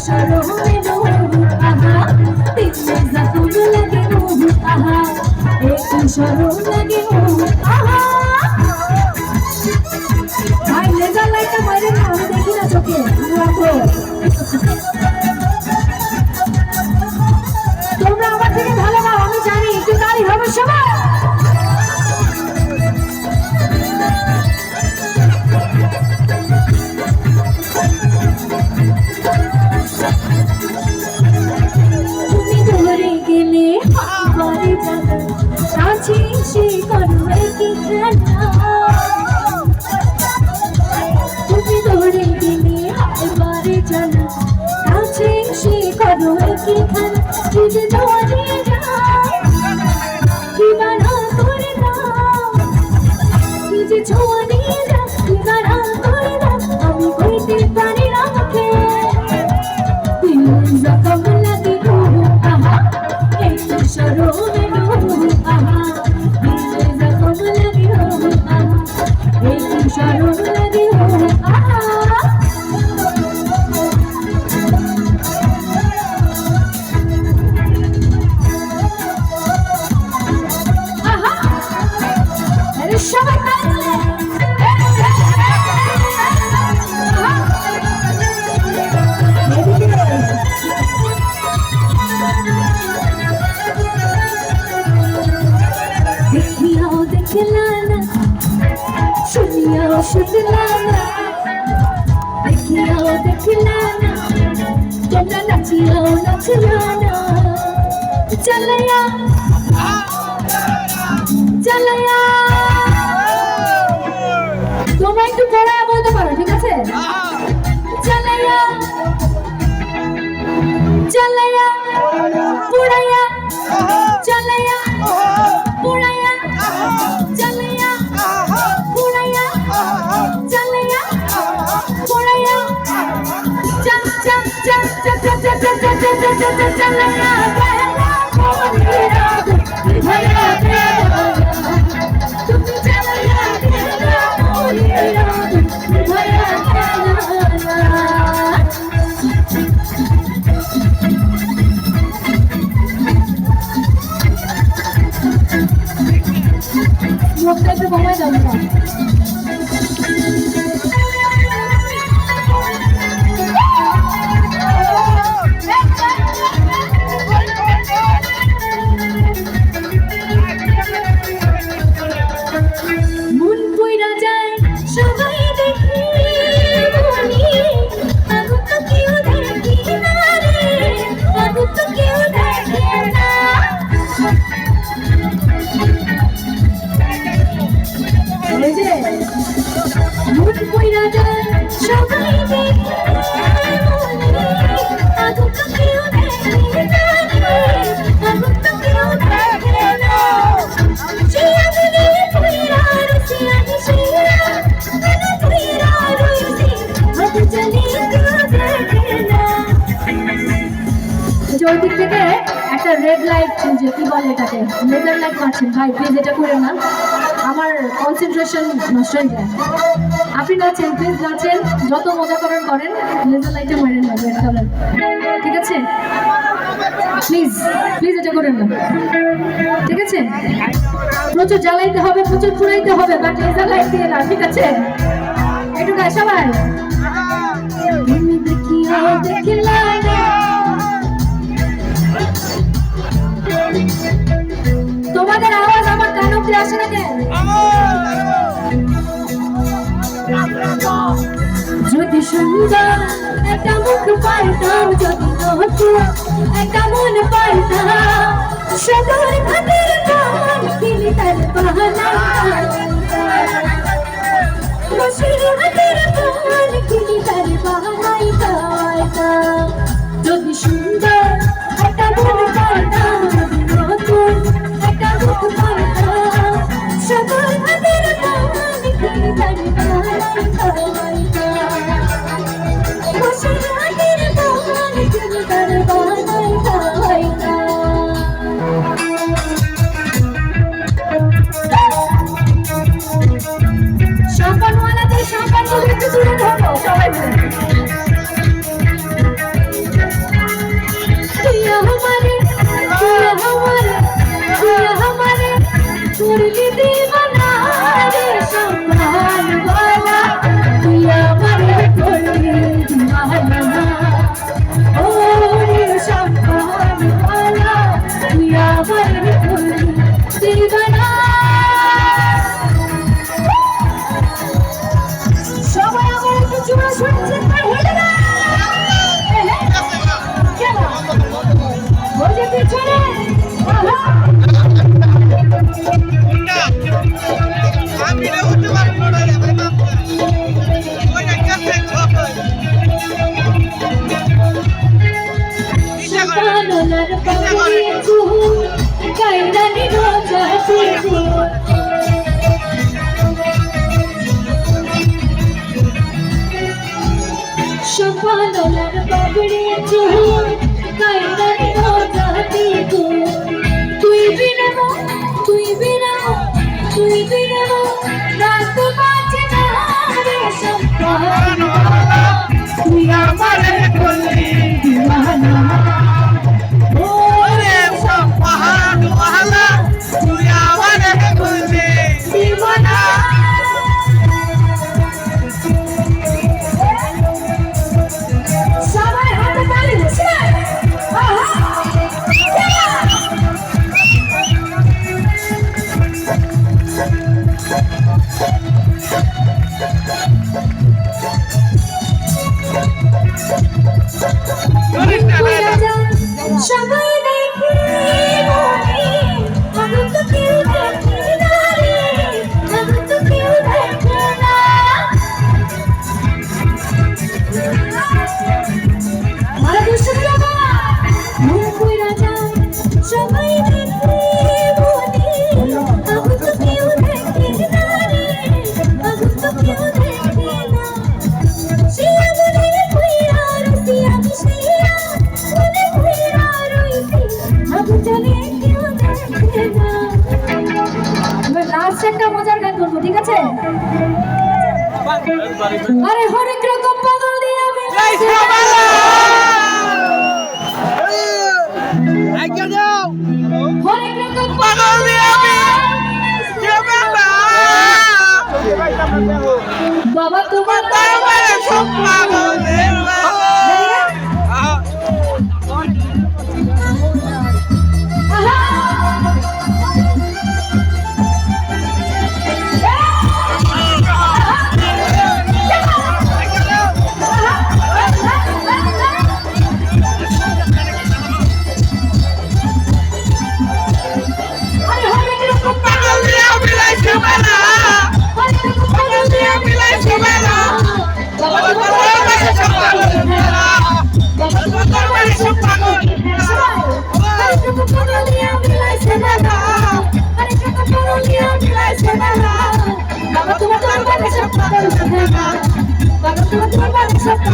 শরণে রহু আহা দিলে যখন লাগে রহু আহা একটু শরণ লাগে রহু আহা ভাইলে জ্বালাইতে মারে না আমি দেখি না চোখে তোমরা আমার থেকে ভালো না আমি জানি একটু তাই হবে সবাই তুমি ধরে গেলে বাড়ি যাবে কাছে সে করবে কি খেলা তুমি ধরে গেলে বাড়ি যাবে কাছে সে করবে কি খেলা কি যে ধরে যায় কি বানা করে দাও কি যে ছোঁয়া নিয়ে যাও কি বানা করে দাও আমি কইতে পারি না মুখে জখম লাগে রহু আহা একটু শরণে রহু আহা দিলে জখম লাগে রহু আহা একটু শরণ লাগে রহু আহা আরে সবাই देखियो देखलाना सुनियो सुनलाना देखियो देखलाना তোমরা নাচিও নাচিয়ানা চলয়া চলয়া তোমরা একটু পড়া বলতে পারো ঠিক আছে চলয়া চলয়া পুড়ায়া চলয়া পুড়ায়া চলয়া পুড়ায়া চলয়া পুড়ায়া চল চল চল চল চল চল চল চল চল চলয়া ভয়া তুমি চলয়া ভয়া মুখটা একটু কমায় দাও না মন কইরা যায় সবাই দেখি বলি আগু তো কেউ দেখি না রে আগু তো কেউ দেখে না মন কইরা যায় সবাই দেখি বলি আগু তো কেউ দেখি না রে আগু তো কেউ দেখে না সে আমি কইরা রুচি আমি শিরা আমি কইরা রুচি হাত চলি কেউ দেখে না ওই দিক থেকে একটা রেড লাইট যে কি বলে এটাকে লেজার লাইট মারছেন ভাই প্লিজ এটা করে না আমার কনসেন্ট্রেশন নষ্ট হয়ে যায় আপনি নাচেন প্লিজ নাচেন যত মজা করেন করেন লেজার লাইটে মারেন না রেড কালার ঠিক আছে প্লিজ প্লিজ এটা করেন না ঠিক আছে প্রচুর জ্বালাইতে হবে প্রচুর পুড়াইতে হবে বাট লেজার লাইট দিয়ে না ঠিক আছে একটু গায়ে সবাই তুমি দেখিও দেখিলা তোমাদের আওয়াজ আমার কান অব্দি আসে না কেন যদি সুন্দর একটা মুখ পাইতাম যদি নতুন একটা মন পাইতাম সদর খাতের পান কিনি তার বাহানা বসির হাতের পান কিনি তার বাহানাই পাইতাম যদি সুন্দর একটা মন পাইতাম যদি নতুন একটা মুখ পাইতাম সদর খাতের পান কিনি তার বাহানাই পাইতাম বসির হাতের পান কিনি তার বাহানাই পাইতাম সম্পানওয়ালাদের সম্পান করে একটু দূরে থাকো সবাই সকালার বাবরে চুল কাইনার জাতি গো তুই বিনামো তুই বিনামো তুই বিনামো রাত বাজে না রে সকাল তুই আমার করলি দিওয়ানা ওরে সপাহান ওয়ালা তুই আমারে করলি দিওয়ানা সবাই হাতে তালি দিছে আহা সবাই দেখি আমি তো কেউ দেখি না রে আমি তো কেউ দেখি না আরে দুষ্ট বাবা মন কইরা যায় সবাই দেখি আমি তো কেউ দেখি না রে আমি তো কেউ দেখি না শিয়া বলে কইরা রসি আমি শিয়া বলে কইরা রইছি আমি জানি কেউ দেখে না এবার লাস্ট একটা মজার গান করবো ঠিক আছে আরে হরেক রকম পাগল দিয়ে আমি আইকে যাও হরেক রকম পাগল দিয়ে আমি কেবেলা বাবা তোমার তারপরে সব পাগল দেবা পাগল দিয়ে আমি লাইছে বেলা পাগল দিয়ে আমি লাইছে বেলা তারপরে সব পাগল দেবা তারপরে সব পাগল বাবা তোমার সব